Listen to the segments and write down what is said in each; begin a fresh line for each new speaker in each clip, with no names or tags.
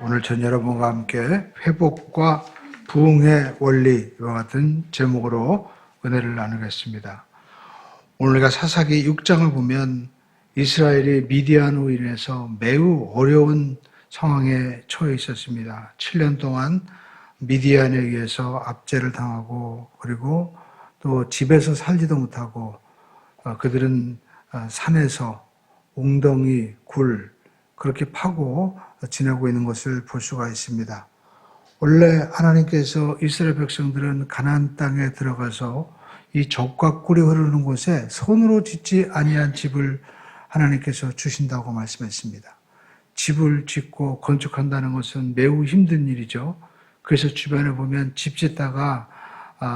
오늘 전 여러분과 함께 회복과 부흥의 원리와 같은 제목으로 은혜를 나누겠습니다. 오늘 우리가 사사기 6장을 보면 이스라엘이 미디안으로 인해서 매우 어려운 상황에 처해 있었습니다. 7년 동안 미디안에 의해서 압제를 당하고 그리고 또 집에서 살지도 못하고 그들은 산에서 웅덩이, 굴 그렇게 파고 지내고 있는 것을 볼 수가 있습니다. 원래 하나님께서 이스라엘 백성들은 가나안 땅에 들어가서 이 젖과 꿀이 흐르는 곳에 손으로 짓지 아니한 집을 하나님께서 주신다고 말씀했습니다. 집을 짓고 건축한다는 것은 매우 힘든 일이죠. 그래서 주변에 보면 집 짓다가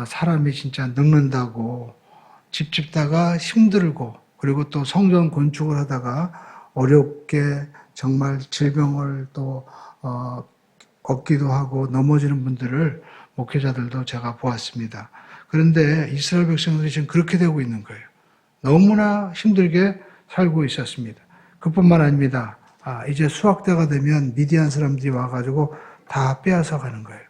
사람이 진짜 늙는다고, 집 짓다가 힘들고, 그리고 또 성전 건축을 하다가 어렵게 정말 질병을 또 얻기도 하고 넘어지는 분들을 목회자들도 제가 보았습니다. 그런데 이스라엘 백성들이 지금 그렇게 되고 있는 거예요. 너무나 힘들게 살고 있었습니다. 그뿐만 아닙니다. 이제 수확 때가 되면 미디안 사람들이 와가지고 다 빼앗아 가는 거예요.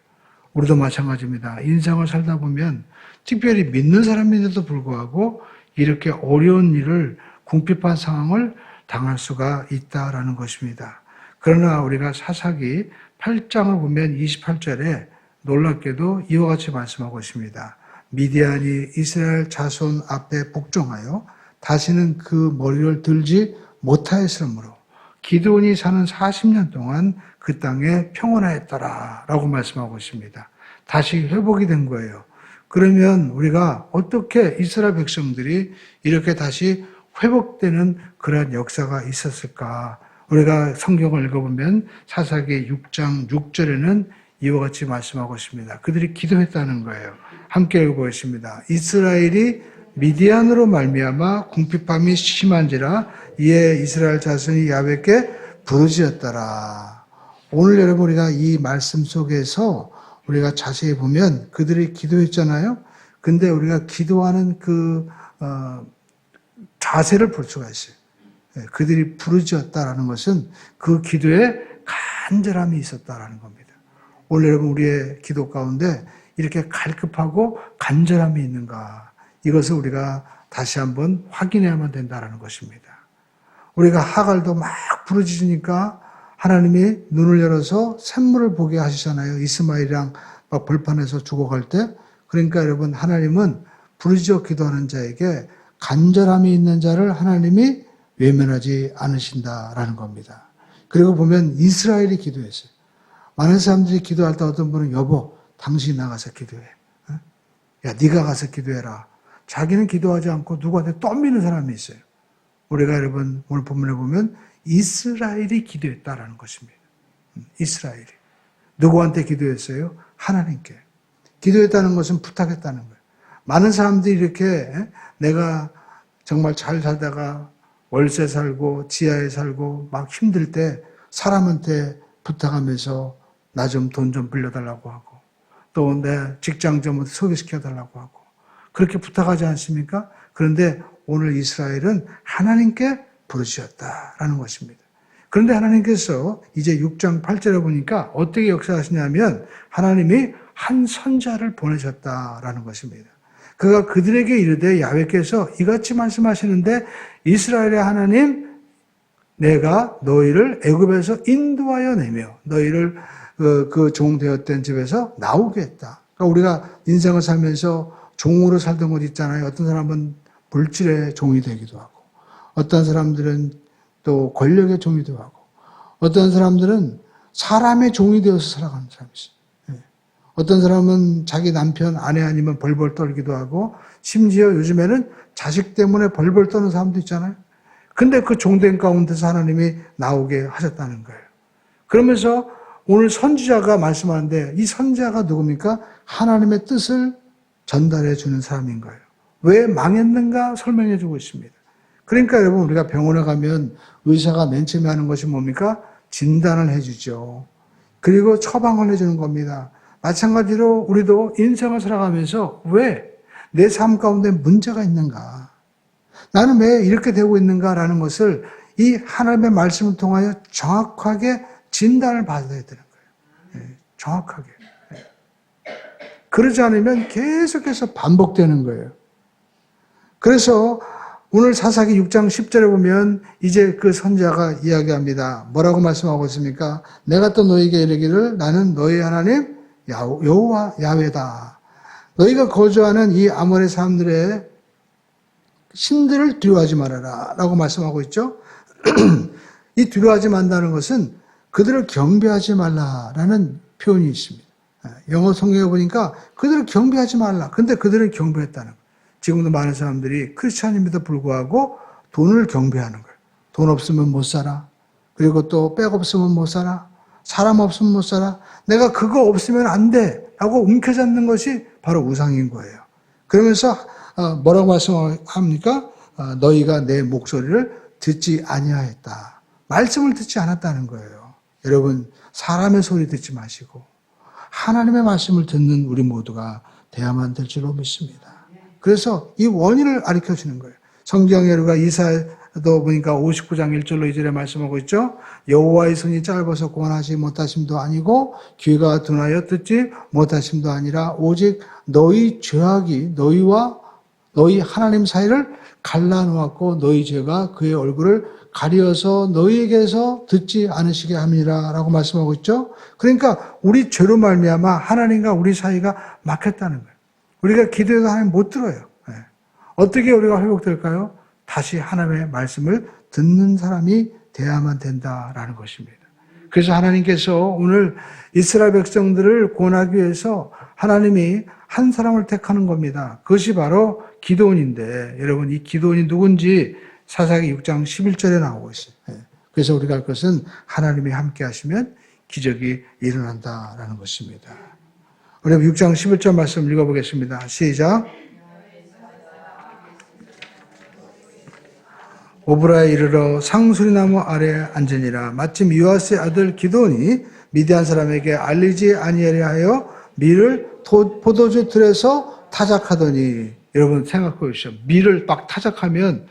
우리도 마찬가지입니다. 인생을 살다 보면 특별히 믿는 사람인데도 불구하고 이렇게 어려운 일을 궁핍한 상황을 당할 수가 있다라는 것입니다. 그러나 우리가 사사기 8장을 보면 28절에 놀랍게도 이와 같이 말씀하고 있습니다. 미디안이 이스라엘 자손 앞에 복종하여 다시는 그 머리를 들지 못하였으므로 기드온이 사는 40년 동안 그 땅에 평온하였더라 라고 말씀하고 있습니다. 다시 회복이 된 거예요. 그러면 우리가 어떻게 이스라엘 백성들이 이렇게 다시 회복되는 그러한 역사가 있었을까? 우리가 성경을 읽어보면 사사기 6장 6절에는 이와 같이 말씀하고 있습니다. 그들이 기도했다는 거예요. 함께 읽어보겠습니다. 이스라엘이 미디안으로 말미암아 궁핍함이 심한지라 이에 이스라엘 자손이 야훼께 부르짖었더라. 오늘 여러분 우리가 이 말씀 속에서 우리가 자세히 보면 그들이 기도했잖아요. 근데 우리가 기도하는 그 자세를 볼 수가 있어요. 그들이 부르짖었다라는 것은 그 기도에 간절함이 있었다라는 겁니다. 오늘 여러분 우리의 기도 가운데 이렇게 갈급하고 간절함이 있는가? 이것을 우리가 다시 한번 확인해야만 된다라는 것입니다. 우리가 하갈도 막 부르짖으니까 하나님이 눈을 열어서 샘물을 보게 하시잖아요. 이스마엘이랑 막 벌판에서 죽어갈 때. 그러니까 여러분 하나님은 부르짖어 기도하는 자에게 간절함이 있는 자를 하나님이 외면하지 않으신다라는 겁니다. 그리고 보면 이스라엘이 기도했어요. 많은 사람들이 기도할 때 어떤 분은 여보 당신이 나가서 기도해. 야 네가 가서 기도해라. 자기는 기도하지 않고 누구한테 떠미는 사람이 있어요. 우리가 여러분 오늘 본문에 보면 이스라엘이 기도했다라는 것입니다. 이스라엘이. 누구한테 기도했어요? 하나님께. 기도했다는 것은 부탁했다는 거예요. 많은 사람들이 이렇게 내가 정말 잘 살다가 월세 살고 지하에 살고 막 힘들 때 사람한테 부탁하면서 나 좀 돈 좀 빌려달라고 하고 또 내 직장 좀 소개시켜달라고 하고 그렇게 부탁하지 않습니까? 그런데 오늘 이스라엘은 하나님께 부르짖었다라는 것입니다. 그런데 하나님께서 이제 6장 8절에 보니까 어떻게 역사하시냐면 하나님이 한 선자를 보내셨다라는 것입니다. 그가 그들에게 이르되 야훼께서 이같이 말씀하시는데 이스라엘의 하나님 내가 너희를 애굽에서 인도하여 내며 너희를 그 종 되었던 집에서 나오게 했다. 그러니까 우리가 인생을 살면서 종으로 살던 것 있잖아요. 어떤 사람은 물질의 종이 되기도 하고 어떤 사람들은 또 권력의 종이기도 하고 어떤 사람들은 사람의 종이 되어서 살아가는 사람이 있어요. 어떤 사람은 자기 남편, 아내 아니면 벌벌 떨기도 하고 심지어 요즘에는 자식 때문에 벌벌 떠는 사람도 있잖아요. 근데 그 종된 가운데서 하나님이 나오게 하셨다는 거예요. 그러면서 오늘 선지자가 말씀하는데 이 선지자가 누굽니까? 하나님의 뜻을 전달해 주는 사람인 거예요. 왜 망했는가 설명해 주고 있습니다. 그러니까 여러분 우리가 병원에 가면 의사가 맨 처음에 하는 것이 뭡니까? 진단을 해 주죠. 그리고 처방을 해 주는 겁니다. 마찬가지로 우리도 인생을 살아가면서 왜 내 삶 가운데 문제가 있는가? 나는 왜 이렇게 되고 있는가라는 것을 이 하나님의 말씀을 통하여 정확하게 진단을 받아야 되는 거예요. 정확하게. 그러지 않으면 계속해서 반복되는 거예요. 그래서 오늘 사사기 6장 10절에 보면 이제 그 선지자가 이야기합니다. 뭐라고 말씀하고 있습니까? 내가 또 너희에게 이르기를 나는 너희 하나님 여호와 야훼다. 너희가 거주하는 이 아모레 사람들의 신들을 두려워하지 말아라 라고 말씀하고 있죠. 이 두려워하지 말라는 것은 그들을 경배하지 말라라는 표현이 있습니다. 영어 성경에 보니까 그들을 경배하지 말라. 근데 그들은 경배했다는 거예요. 지금도 많은 사람들이 크리스찬임에도 불구하고 돈을 경배하는 거예요. 돈 없으면 못 살아. 그리고 또 백 없으면 못 살아. 사람 없으면 못 살아. 내가 그거 없으면 안 돼. 라고 움켜잡는 것이 바로 우상인 거예요. 그러면서 뭐라고 말씀합니까? 너희가 내 목소리를 듣지 아니하였다. 말씀을 듣지 않았다는 거예요. 여러분, 사람의 소리 듣지 마시고 하나님의 말씀을 듣는 우리 모두가 돼야만 될 줄로 믿습니다. 그래서 이 원인을 가르쳐 주는 거예요. 성경에 우리가 이사야도 보니까 59장 1절로 2절에 말씀하고 있죠. 여호와의 손이 짧아서 구원하지 못하심도 아니고 귀가 둔하여 듣지 못하심도 아니라 오직 너희 죄악이 너희와 너희 하나님 사이를 갈라놓았고 너희 죄가 그의 얼굴을 가려서 너희에게서 듣지 않으시게 함이라 라고 말씀하고 있죠. 그러니까 우리 죄로 말미암아 하나님과 우리 사이가 막혔다는 거예요. 우리가 기도해도 하나님 못 들어요. 어떻게 우리가 회복될까요? 다시 하나님의 말씀을 듣는 사람이 돼야만 된다라는 것입니다. 그래서 하나님께서 오늘 이스라엘 백성들을 구원하기 위해서 하나님이 한 사람을 택하는 겁니다. 그것이 바로 기드온인데 여러분 이 기드온이 누군지 사사기 6장 11절에 나오고 있어요. 그래서 우리가 할 것은 하나님이 함께 하시면 기적이 일어난다라는 것입니다. 우리 6장 11절 말씀 읽어보겠습니다. 시작. 오브라에 이르러 상수리나무 아래에 앉으니라. 마침 요아스의 아들 기드온이 미디안 사람에게 알리지 아니하려 하여 밀을 포도주 틀에서 타작하더니 여러분 생각해 보십시오. 밀을 막 타작하면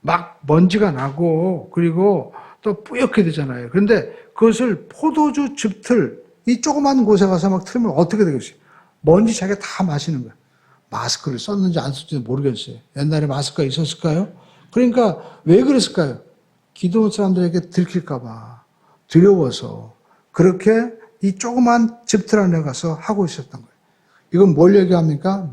막 먼지가 나고 그리고 또 뿌옇게 되잖아요. 그런데 그것을 포도주 즙틀 이 조그만 곳에 가서 막 틀면 어떻게 되겠어요? 먼지 자기가 다 마시는 거예요. 마스크를 썼는지 안 썼는지 모르겠어요. 옛날에 마스크가 있었을까요? 그러니까 왜 그랬을까요? 기도원 사람들에게 들킬까 봐 두려워서 그렇게 이 조그만 즙틀 안에 가서 하고 있었던 거예요. 이건 뭘 얘기합니까?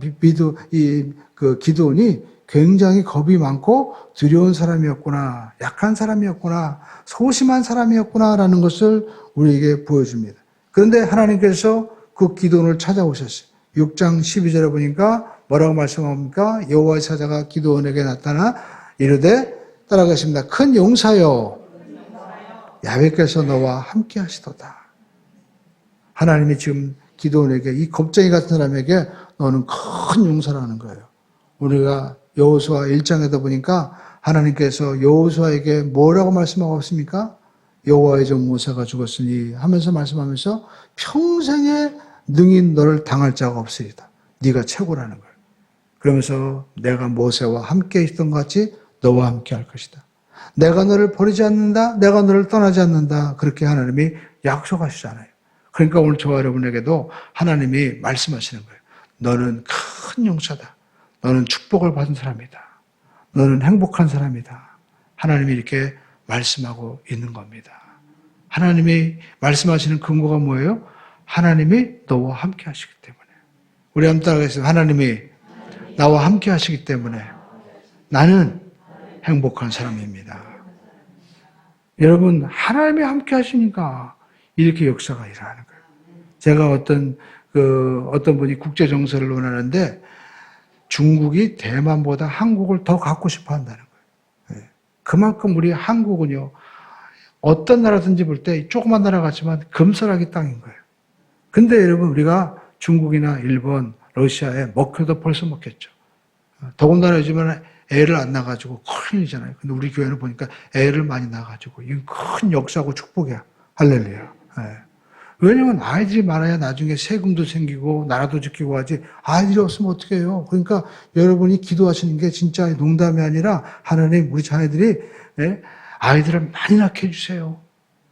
기드온이 굉장히 겁이 많고 두려운 사람이었구나, 약한 사람이었구나, 소심한 사람이었구나라는 것을 우리에게 보여줍니다. 그런데 하나님께서 그 기드온을 찾아오셨어요. 6장 12절에 보니까 뭐라고 말씀합니까? 여호와의 사자가 기드온에게 나타나 이르되 따라가십니다. 큰 용사여, 야훼께서 너와 함께 하시도다. 하나님이 지금 기드온에게 이 겁쟁이 같은 사람에게 너는 큰 용사라는 거예요. 우리가 여호수아 1장에도 보니까 하나님께서 여호수아에게 뭐라고 말씀하고 있습니까? 여호와의 종 모세가 죽었으니 하면서 말씀하면서 평생에 능히 너를 당할 자가 없으리다. 네가 최고라는 거예요. 그러면서 내가 모세와 함께 있던 것 같이 너와 함께 할 것이다. 내가 너를 버리지 않는다. 내가 너를 떠나지 않는다. 그렇게 하나님이 약속하시잖아요. 그러니까 오늘 저와 여러분에게도 하나님이 말씀하시는 거예요. 너는 큰 용사다. 너는 축복을 받은 사람이다. 너는 행복한 사람이다. 하나님이 이렇게 말씀하고 있는 겁니다. 하나님이 말씀하시는 근거가 뭐예요? 하나님이 너와 함께 하시기 때문에. 우리 한번 따라가겠습니다. 하나님이 나와 함께 하시기 때문에 나는 행복한 사람입니다. 여러분, 하나님이 함께 하시니까 이렇게 역사가 일어나는 거예요. 제가 어떤 분이 국제 정세를 논하는데 중국이 대만보다 한국을 더 갖고 싶어 한다는 거예요. 그만큼 우리 한국은요, 어떤 나라든지 볼 때 조그만 나라 같지만 금설하기 땅인 거예요. 근데 여러분, 우리가 중국이나 일본, 러시아에 먹혀도 벌써 먹혔죠. 더군다나 요즘에는 애를 안 낳아가지고 큰일이잖아요. 근데 우리 교회는 보니까 애를 많이 낳아가지고 이건 큰 역사고 축복이야. 할렐루야. 왜냐면 아이들이 많아야 나중에 세금도 생기고 나라도 지키고 하지 아이들이 없으면 어떻게 해요? 그러니까 여러분이 기도하시는 게 진짜 농담이 아니라 하나님 우리 자녀들이 아이들을 많이 낳게 해주세요.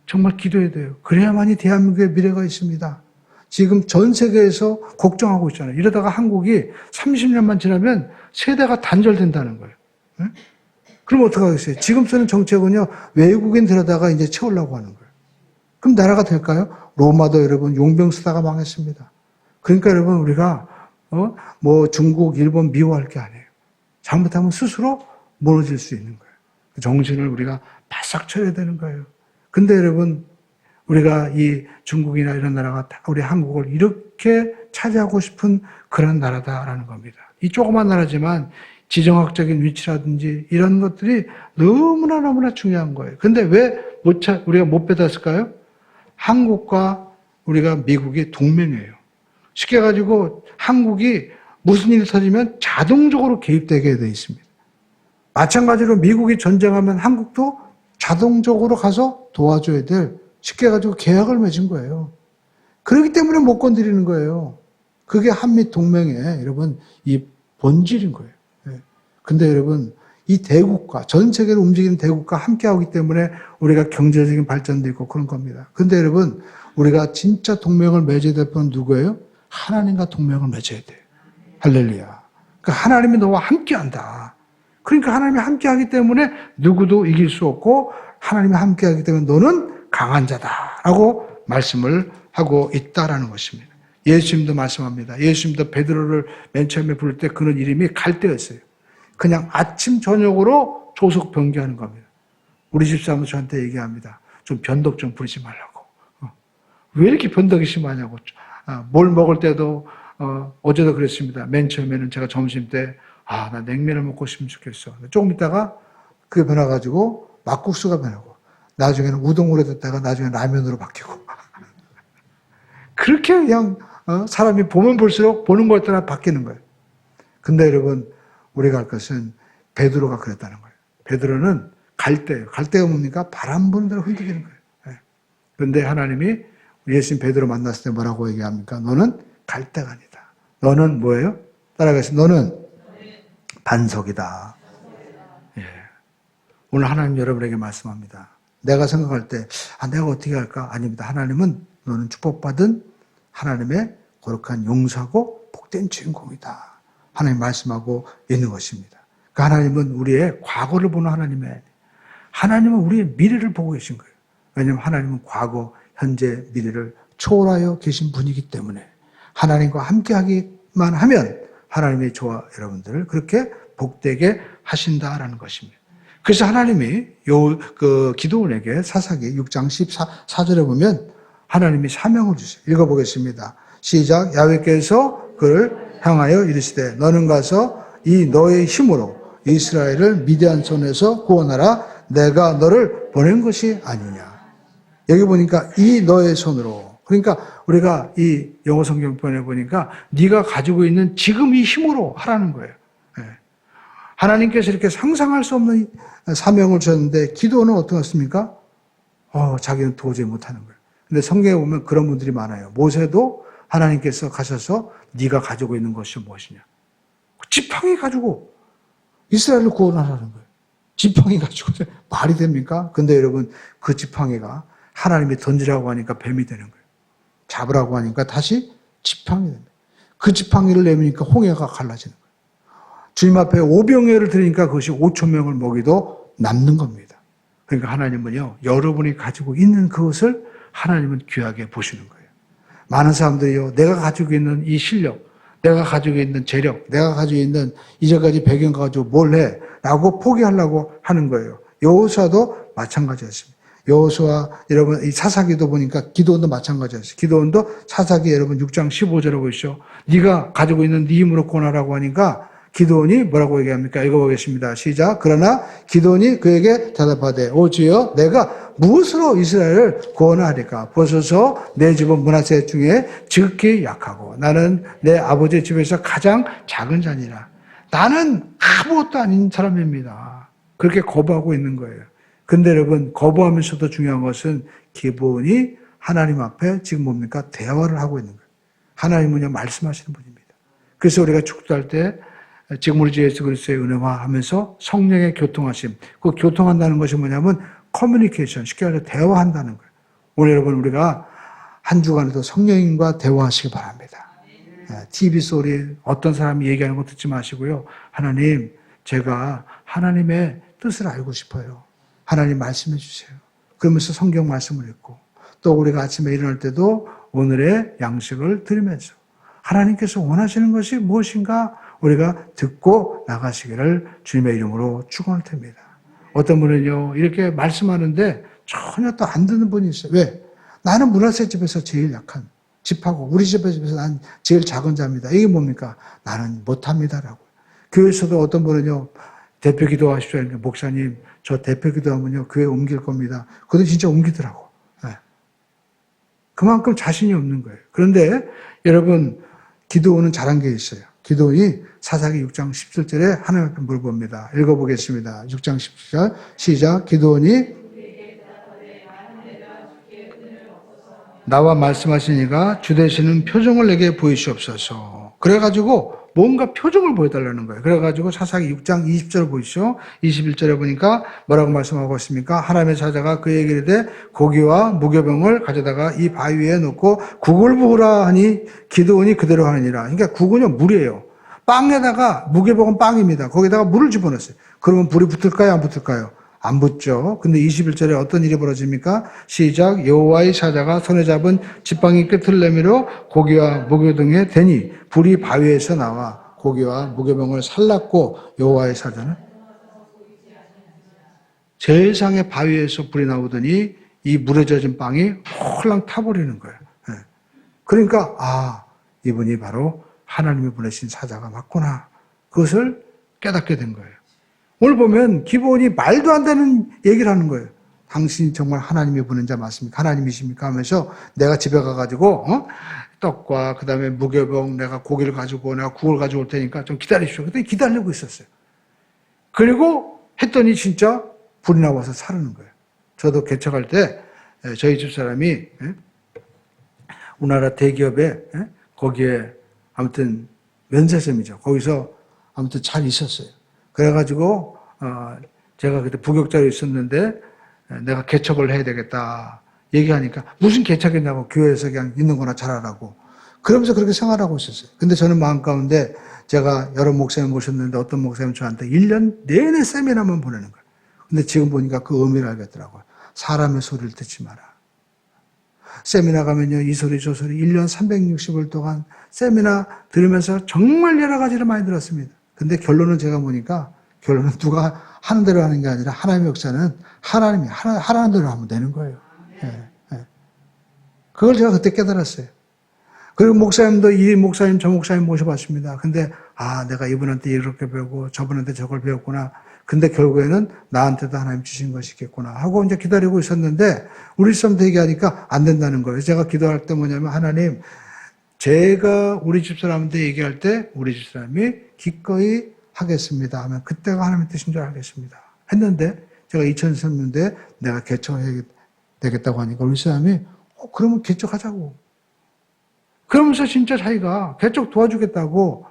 정말 기도해야 돼요. 그래야만이 대한민국의 미래가 있습니다. 지금 전 세계에서 걱정하고 있잖아요. 이러다가 한국이 30년만 지나면 세대가 단절된다는 거예요. 응? 그럼 어떡하겠어요? 지금 쓰는 정책은요, 외국인 들여다가 이제 채우려고 하는 거예요. 그럼 나라가 될까요? 로마도 여러분 용병 쓰다가 망했습니다. 그러니까 여러분 우리가 뭐 중국, 일본 미워할 게 아니에요. 잘못하면 스스로 무너질 수 있는 거예요. 그 정신을 우리가 바싹 쳐야 되는 거예요. 근데 여러분 우리가 이 중국이나 이런 나라가 다 우리 한국을 이렇게 차지하고 싶은 그런 나라다라는 겁니다. 이 조그만 나라지만 지정학적인 위치라든지 이런 것들이 너무나 중요한 거예요. 근데 왜 우리가 못 빼앗을까요? 한국과 우리가 미국이 동맹이에요. 쉽게 가지고 한국이 무슨 일이 터지면 자동적으로 개입되게 돼 있습니다. 마찬가지로 미국이 전쟁하면 한국도 자동적으로 가서 도와줘야 될 쉽게 가지고 계약을 맺은 거예요. 그렇기 때문에 못 건드리는 거예요. 그게 한미 동맹의 여러분 이 본질인 거예요. 근데 여러분 이 대국가, 전 세계를 움직이는 대국가 함께하기 때문에 우리가 경제적인 발전도 있고 그런 겁니다. 근데 여러분 우리가 진짜 동맹을 맺어야 될 분은 누구예요? 하나님과 동맹을 맺어야 돼요. 할렐루야. 그러니까 하나님이 너와 함께한다. 그러니까 하나님이 함께하기 때문에 누구도 이길 수 없고 하나님이 함께하기 때문에 너는 강한 자다라고 말씀을 하고 있다라는 것입니다. 예수님도 말씀합니다. 예수님도 베드로를 맨 처음에 부를 때 그는 이름이 갈대였어요. 그냥 아침 저녁으로 조석 변개하는 겁니다. 우리 집사람도 저한테 얘기합니다. 좀 변덕 좀 부리지 말라고. 왜 이렇게 변덕이 심하냐고. 뭘 먹을 때도 어제도 그랬습니다. 맨 처음에는 제가 점심 때 나 냉면을 먹고 싶으면 좋겠어. 조금 있다가 그게 변화가지고 막국수가 변하고 나중에는 우동으로 됐다가 나중에 라면으로 바뀌고 그렇게 그냥 사람이 보면 볼수록 보는 거에 따라 바뀌는 거예요. 근데 여러분 우리가 할 것은 베드로가 그랬다는 거예요. 베드로는 갈대예요. 갈대가 뭡니까? 바람 부는 대로 흔들리는 거예요. 그런데 하나님이 예수님 베드로 만났을 때 뭐라고 얘기합니까? 너는 갈대가 아니다. 너는 뭐예요? 따라가서 너는 반석이다. 예. 오늘 하나님 여러분에게 말씀합니다. 내가 생각할 때 내가 어떻게 할까? 아닙니다. 하나님은 너는 축복받은 하나님의 거룩한 용사고 복된 주인공이다. 하나님 말씀하고 있는 것입니다. 그 하나님은 우리의 과거를 보는 하나님은 우리의 미래를 보고 계신 거예요. 왜냐하면 하나님은 과거, 현재, 미래를 초월하여 계신 분이기 때문에 하나님과 함께하기만 하면 하나님의 저와 여러분들을 그렇게 복되게 하신다라는 것입니다. 그래서 하나님이 기드온에게 사사기 6장 14절에 보면 하나님이 사명을 주세요. 읽어보겠습니다. 시작. 야훼께서 그를 향하여 이르시되 너는 가서 이 너의 힘으로 이스라엘을 미디안 손에서 구원하라. 내가 너를 보낸 것이 아니냐. 여기 보니까 이 너의 손으로, 그러니까 우리가 이 영어 성경편에 보니까 네가 가지고 있는 지금 이 힘으로 하라는 거예요. 하나님께서 이렇게 상상할 수 없는 사명을 주셨는데 기도는 어떻습니까? 자기는 도저히 못하는 거예요. 근데 성경에 보면 그런 분들이 많아요. 모세도 하나님께서 가셔서 네가 가지고 있는 것이 무엇이냐. 지팡이 가지고 이스라엘을 구원하라는 거예요. 지팡이 가지고 말이 됩니까? 근데 여러분 그 지팡이가 하나님이 던지라고 하니까 뱀이 되는 거예요. 잡으라고 하니까 다시 지팡이 됩니다. 그 지팡이를 내미니까 홍해가 갈라지는 거예요. 주님 앞에 오병이어를 드리니까 그것이 5천 명을 먹이도 남는 겁니다. 그러니까 하나님은요, 여러분이 가지고 있는 그것을 하나님은 귀하게 보시는 거예요. 많은 사람들이요, 내가 가지고 있는 이 실력, 내가 가지고 있는 재력, 내가 가지고 있는 이제까지 배경 가지고 뭘 해? 라고 포기하려고 하는 거예요. 여호수아도 마찬가지였습니다. 여호수아 여러분 이 사사기도 보니까 기도원도 마찬가지였어요. 기도원도 사사기 여러분 6장 15절에 보시죠. 네가 가지고 있는 네 힘으로 구원하라고 하니까 기도원이 뭐라고 얘기합니까? 읽어보겠습니다. 시작. 그러나 기도원이 그에게 대답하되 오 주여 내가 무엇으로 이스라엘을 구원하리까? 보소서 내 집은 므낫세 중에 지극히 약하고 나는 내 아버지 집에서 가장 작은 자니라. 나는 아무것도 아닌 사람입니다. 그렇게 거부하고 있는 거예요. 근데 여러분 거부하면서도 중요한 것은 기본이 하나님 앞에 지금 뭡니까? 대화를 하고 있는 거예요. 하나님은요 말씀하시는 분입니다. 그래서 우리가 축도할 때 지금 우리 주 예수 그리스도의 은혜와 하면서 성령의 교통하심. 그 교통한다는 것이 뭐냐면 커뮤니케이션, 쉽게 말해서 대화한다는 거예요. 오늘 여러분 우리가 한 주간에도 성령님과 대화하시기 바랍니다. TV 소리 어떤 사람이 얘기하는 거 듣지 마시고요. 하나님, 제가 하나님의 뜻을 알고 싶어요. 하나님 말씀해 주세요. 그러면서 성경 말씀을 읽고 또 우리가 아침에 일어날 때도 오늘의 양식을 들으면서 하나님께서 원하시는 것이 무엇인가 우리가 듣고 나가시기를 주님의 이름으로 축원할 테입니다. 어떤 분은요 이렇게 말씀하는데 전혀 또 안 듣는 분이 있어요. 왜? 나는 문화세 집에서 제일 약한 집하고 우리 집에서 난 제일 작은 자입니다. 이게 뭡니까? 나는 못합니다라고. 교회에서도 어떤 분은요 대표 기도하십시오. 목사님 저 대표 기도하면요 교회 옮길 겁니다. 그것도 진짜 옮기더라고. 네. 그만큼 자신이 없는 거예요. 그런데 여러분 기도원은 잘한 게 있어요. 기도원이 사사기 6장 17절에 하나님 앞에 물어봅니다. 읽어보겠습니다. 6장 17절 시작. 기도원이 나와 말씀하시니까 주 되시는 표정을 내게 보이시옵소서. 그래가지고 뭔가 표정을 보여달라는 거예요. 그래가지고 사사기 6장 20절 보이시죠? 21절에 보니까 뭐라고 말씀하고 있습니까? 하나님의 사자가 그에게 이르되 고기와 무교병을 가져다가 이 바위 위에 놓고 국을 부으라 하니 기드온이 그대로 하느니라. 그러니까 국은요 물이에요. 빵에다가 무교병은 빵입니다. 거기다가 물을 집어넣었어요. 그러면 불이 붙을까요? 안 붙을까요? 안 붙죠. 근데 21절에 어떤 일이 벌어집니까? 시작. 여호와의 사자가 손에 잡은 지팡이 끝을 내밀어 고기와 무교병에 대니 불이 바위에서 나와 고기와 무교병을 살랐고 여호와의 사자는 세상의 바위에서 불이 나오더니 이 물에 젖은 빵이 홀랑 타버리는 거예요. 그러니까 이분이 바로 하나님이 보내신 사자가 맞구나. 그것을 깨닫게 된 거예요. 오늘 보면 기본이 말도 안 되는 얘기를 하는 거예요. 당신이 정말 하나님이 보낸 자 맞습니까? 하나님이십니까? 하면서 내가 집에 가가지고 떡과 그 다음에 무교병 내가 고기를 가지고 내가 국을 가지고 올 테니까 좀 기다리십시오. 그때 기다리고 있었어요. 그리고 했더니 진짜 불이 나와서 사르는 거예요. 저도 개척할 때 저희 집사람이 우리나라 대기업에 거기에 아무튼 면세점이죠. 거기서 아무튼 잘 있었어요. 그래가지고 제가 그때 부격자로 있었는데 내가 개척을 해야 되겠다 얘기하니까 무슨 개척이냐고 교회에서 그냥 있는 거나 잘하라고 그러면서 그렇게 생활하고 있었어요. 근데 저는 마음 가운데 제가 여러 목사님 모셨는데 어떤 목사님 저한테 1년 내내 세미나만 보내는 거예요. 근데 지금 보니까 그 의미를 알겠더라고요. 사람의 소리를 듣지 마라. 세미나 가면요 이 소리 저 소리 1년 360일 동안 세미나 들으면서 정말 여러 가지를 많이 들었습니다. 근데 결론은 제가 보니까 결론은 누가 하는 대로 하는 게 아니라 하나님의 역사는 하나님이 하라는 대로 하면 되는 거예요. 그걸 제가 그때 깨달았어요. 그리고 목사님도 이 목사님 저 목사님 모셔봤습니다. 근데 내가 이분한테 이렇게 배우고 저분한테 저걸 배웠구나. 근데 결국에는 나한테도 하나님 주신 것이겠구나 하고 이제 기다리고 있었는데 우리 집사람도 얘기하니까 안 된다는 거예요. 제가 기도할 때 뭐냐면 하나님 제가 우리 집사람한테 얘기할 때 우리 집사람이 기꺼이 하겠습니다 하면 그때가 하나님의 뜻인 줄 알겠습니다 했는데 제가 2003년도에 내가 개척해야 되겠다고 하니까 우리 사람이 그러면 개척하자고 그러면서 진짜 자기가 개척 도와주겠다고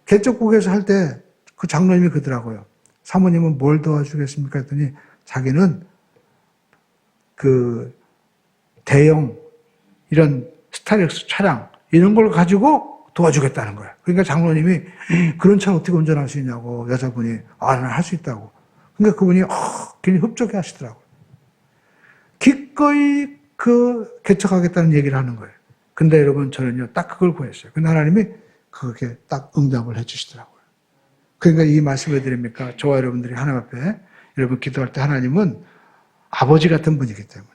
개척국에서 할 때 그 장로님이 그러더라고요. 사모님은 뭘 도와주겠습니까 했더니 자기는 그 대형 이런 스타렉스 차량 이런 걸 가지고 도와주겠다는 거예요. 그러니까 장로님이 그런 차를 어떻게 운전할 수 있냐고 여자분이 나는 할 수 있다고. 그러니까 그분이 괜히 흡족해 하시더라고요. 기꺼이 개척하겠다는 얘기를 하는 거예요. 근데 여러분 저는요 딱 그걸 구했어요. 근데 하나님이 그렇게 딱 응답을 해 주시더라고요. 그러니까 이 말씀을 드립니까? 저와 여러분들이 하나님 앞에 여러분 기도할 때 하나님은 아버지 같은 분이기 때문에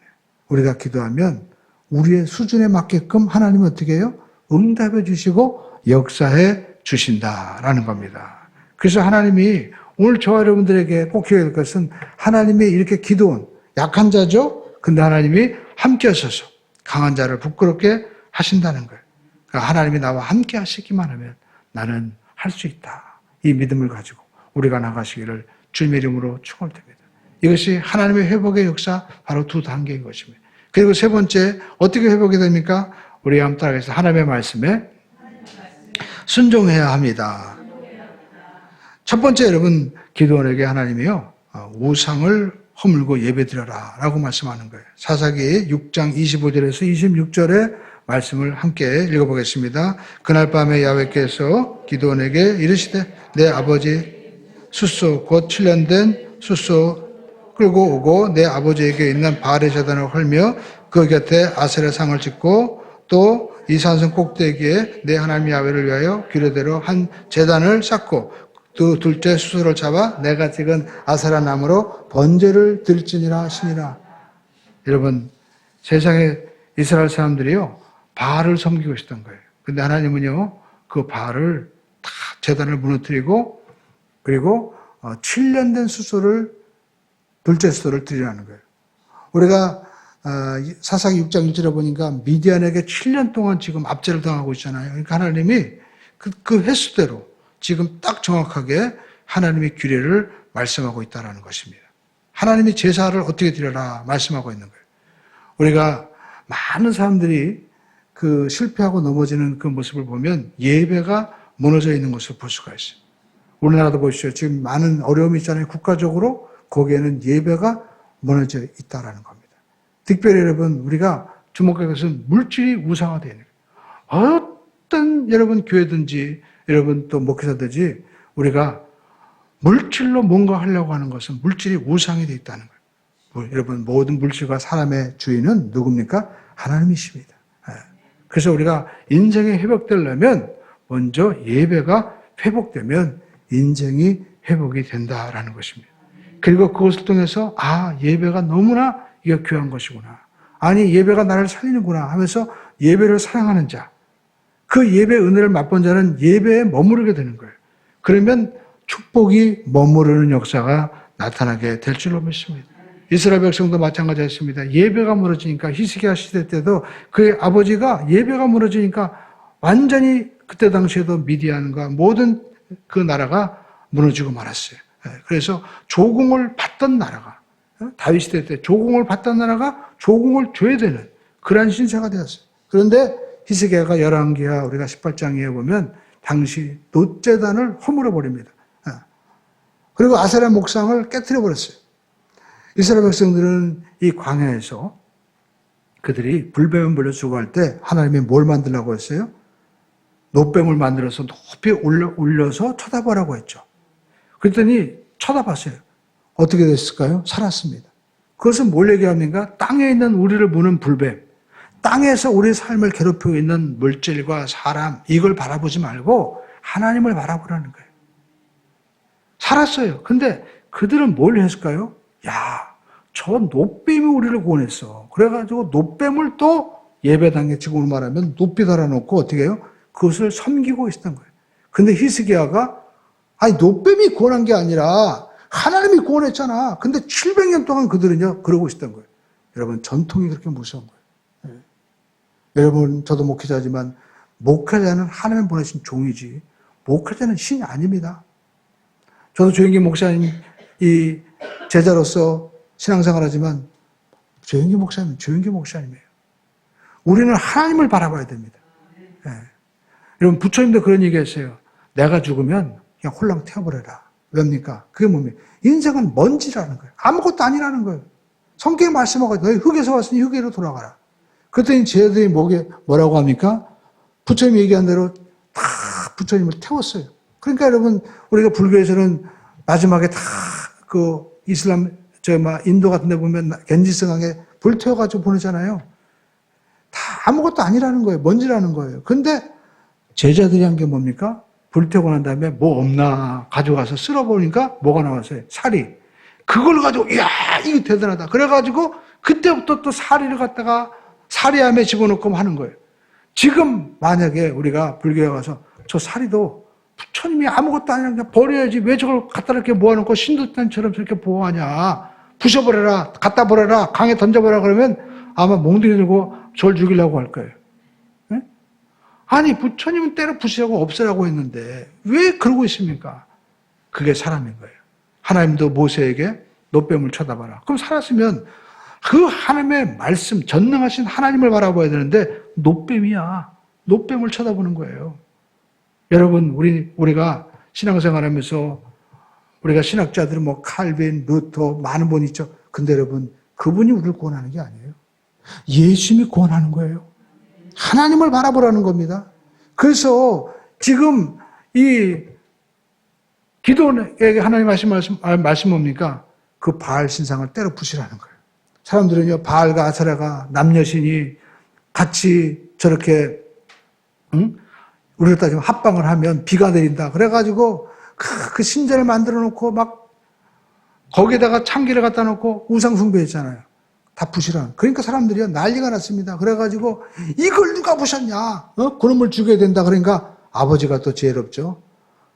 우리가 기도하면 우리의 수준에 맞게끔 하나님은 어떻게 해요? 응답해 주시고 역사해 주신다라는 겁니다. 그래서 하나님이 오늘 저와 여러분들에게 꼭 기억해야 될 것은 하나님이 이렇게 기도한 약한 자죠. 근데 하나님이 함께 하셔서 강한 자를 부끄럽게 하신다는 거예요. 그러니까 하나님이 나와 함께 하시기만 하면 나는 할 수 있다. 이 믿음을 가지고 우리가 나가시기를 주님의 이름으로 축원드립니다. 이것이 하나님의 회복의 역사 바로 두 단계인 것입니다. 그리고 세 번째 어떻게 회복이 됩니까? 우리 한번 따라해서 하나님의 말씀에 순종해야 합니다. 첫 번째 여러분 기도원에게 하나님이요 우상을 허물고 예배드려라 라고 말씀하는 거예요. 사사기 6장 25절에서 26절의 말씀을 함께 읽어보겠습니다. 그날 밤에 야훼께서 기드온에게 이르시되 내 아버지 숫소 곧 7년 된 숫소 끌고 오고 내 아버지에게 있는 바알의 제단을 헐며 그 곁에 아세라 상을 짓고 또 이 산성 꼭대기에 내 하나님 야훼를 위하여 규례대로 한 제단을 쌓고 또 둘째 숫소를 잡아 내가 찍은 아세라 나무로 번제를 드릴지니라 하시니라. 여러분, 세상에 이스라엘 사람들이요 바알을 섬기고 있었던 거예요. 근데 하나님은요 그 바알을 다 제단을 무너뜨리고 그리고 7년 된 숫소를 둘째 숫소를 드리라는 거예요. 우리가 사사기 6장 1절에 보니까 미디안에게 7년 동안 지금 압제를 당하고 있잖아요. 그러니까 하나님이 그 횟수대로 지금 딱 정확하게 하나님의 규례를 말씀하고 있다는 것입니다. 하나님이 제사를 어떻게 드려라 말씀하고 있는 거예요. 우리가 많은 사람들이 그 실패하고 넘어지는 그 모습을 보면 예배가 무너져 있는 것을 볼 수가 있어요. 우리나라도 보시죠. 지금 많은 어려움이 있잖아요. 국가적으로 거기에는 예배가 무너져 있다는 겁니다. 특별히 여러분 우리가 주목할 것은 물질이 우상화되는 거예요. 어떤 여러분 교회든지 여러분 또 목회자든지 우리가 물질로 뭔가 하려고 하는 것은 물질이 우상이 되어 있다는 거예요. 여러분 모든 물질과 사람의 주인은 누굽니까? 하나님이십니다. 그래서 우리가 인생이 회복되려면 먼저 예배가 회복되면 인생이 회복이 된다라는 것입니다. 그리고 그것을 통해서 예배가 너무나 이게 귀한 것이구나. 아니 예배가 나를 살리는구나 하면서 예배를 사랑하는 자. 그 예배의 은혜를 맛본 자는 예배에 머무르게 되는 거예요. 그러면 축복이 머무르는 역사가 나타나게 될 줄로 믿습니다. 이스라엘 백성도 마찬가지였습니다. 예배가 무너지니까 히스기야 시대 때도 그의 아버지가 예배가 무너지니까 완전히 그때 당시에도 미디안과 모든 그 나라가 무너지고 말았어요. 그래서 조공을 받던 나라가 다윗 시대 때 조공을 받던 나라가 조공을 줘야 되는 그러한 신세가 되었어요. 그런데 히스기야가 열왕기하 우리가 18장에 보면 당시 놋제단을 허물어 버립니다. 그리고 아세라 목상을 깨뜨려 버렸어요. 이스라엘 백성들은 이 광야에서 그들이 불뱀을 물려 죽어갈 때 하나님이 뭘 만들라고 했어요? 놋뱀을 만들어서 높이 올려서 쳐다보라고 했죠. 그랬더니 쳐다봤어요. 어떻게 됐을까요? 살았습니다. 그것은 뭘 얘기합니까? 땅에 있는 우리를 무는 불뱀, 땅에서 우리 삶을 괴롭히고 있는 물질과 사람 이걸 바라보지 말고 하나님을 바라보라는 거예요. 살았어요. 근데 그들은 뭘 했을까요? 저 놋뱀이 우리를 구원했어. 그래가지고 놋뱀을 또 예배당에 지금으로 말하면 높이 달아놓고 어떻게 해요? 그것을 섬기고 있었던 거예요. 근데 히스기야가 놋뱀이 구원한 게 아니라 하나님이 구원했잖아. 근데 700년 동안 그들은요 그러고 있었던 거예요. 여러분 전통이 그렇게 무서운 거예요. 여러분 저도 목회자지만 목회자는 하나님 보내신 종이지 목회자는 신이 아닙니다. 저도 조영기 목사님 이 제자로서 신앙생활하지만 조영기 목사님은 조영기 목사님이에요. 우리는 하나님을 바라봐야 됩니다. 여러분 부처님도 그런 얘기했어요. 내가 죽으면 그냥 홀랑 태워버려라. 왜입니까? 그게 뭡니까? 인생은 먼지라는 거예요. 아무것도 아니라는 거예요. 성경에 말씀하고 너희 흙에서 왔으니 흙으로 돌아가라. 그랬더니 쟤들이 뭐라고 합니까? 부처님이 얘기한 대로 다 부처님을 태웠어요. 그러니까 여러분 우리가 불교에서는 마지막에 다 그 이슬람 인도 같은 데 보면 겐지스강에 불 태워가지고 보내잖아요. 다 아무것도 아니라는 거예요. 먼지라는 거예요. 근데 제자들이 한 게 뭡니까? 불 태우고 난 다음에 뭐 없나 가져가서 쓸어보니까 뭐가 나왔어요? 사리. 그걸 가지고 이야 이게 대단하다. 그래가지고 그때부터 또 사리를 갖다가 사리함에 집어넣고 하는 거예요. 지금 만약에 우리가 불교에 가서 저 사리도 부처님이 아무것도 아니라 그냥 버려야지 왜 저걸 갖다 이렇게 모아놓고 신도탄처럼 저렇게 보호하냐. 부셔버려라. 갖다 버려라. 강에 던져버려라. 그러면 아마 몽둥이 들고 저를 죽이려고 할 거예요. 네? 아니 부처님은 때려 부시라고 없애라고 했는데 왜 그러고 있습니까? 그게 사람인 거예요. 하나님도 모세에게 놋뱀을 쳐다봐라. 그럼 살았으면 그 하나님의 말씀 전능하신 하나님을 바라봐야 되는데 놋뱀이야. 놋뱀을 쳐다보는 거예요. 여러분 우리가 신앙생활하면서 우리가 신학자들은 칼빈, 루터 많은 분 있죠. 근데 여러분, 그분이 우리를 구원하는 게 아니에요. 예수님이 구원하는 거예요. 하나님을 바라보라는 겁니다. 그래서 지금 이 기도원에게 하나님 말씀 뭡니까? 그 바알 신상을 때려 부시라는 거예요. 사람들은요, 바알과 아세라가 남녀신이 같이 저렇게, 우리를 따지면 합방을 하면 비가 내린다. 그래가지고 그 신전을 만들어 놓고 막 거기에다가 참기를 갖다 놓고 우상숭배했잖아요. 다 부시라. 그러니까 사람들이 난리가 났습니다. 그래가지고 이걸 누가 부셨냐? 그놈을 죽여야 된다. 그러니까 아버지가 또 지혜롭죠.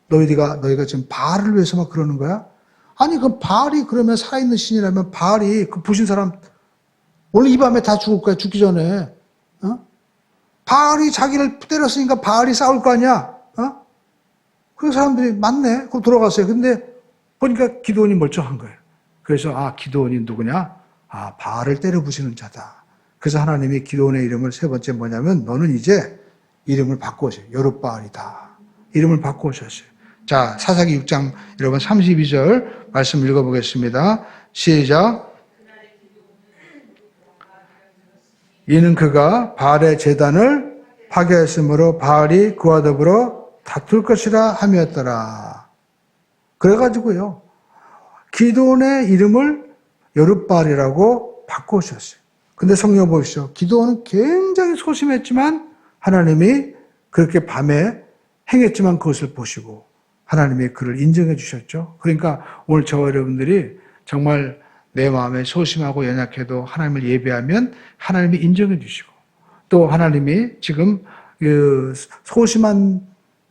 너희가 지금 바알을 위해서 막 그러는 거야? 아니, 그 바알이 그러면 살아있는 신이라면 바알이 그 부신 사람 오늘 이 밤에 다 죽을 거야. 죽기 전에. 바알이 자기를 때렸으니까 바알이 싸울 거 아니야? 그 사람들이 맞네. 그럼 돌아갔어요. 근데 보니까 기드온이 멀쩡한 거예요. 그래서 기드온이 누구냐? 바알을 때려 부시는 자다. 그래서 하나님이 기드온의 이름을 세 번째 뭐냐면 너는 이제 이름을 바꾸세요. 여룻바알이다. 이름을 바꾸셨어요. 자, 사사기 6장 여러분 32절 말씀 읽어보겠습니다. 시작. 이는 그가 바알의 제단을 파괴했으므로 바알이 그와 더불어 다툴 것이라 함이었더라. 그래가지고요, 기드온의 이름을 여룻바알이라고 바꾸셨어요. 근데 성경 보십시오. 기드온은 굉장히 소심했지만 하나님이 그렇게 밤에 행했지만 그것을 보시고 하나님이 그를 인정해 주셨죠. 그러니까 오늘 저와 여러분들이 정말 내 마음에 소심하고 연약해도 하나님을 예배하면 하나님이 인정해 주시고 또 하나님이 지금 그 소심한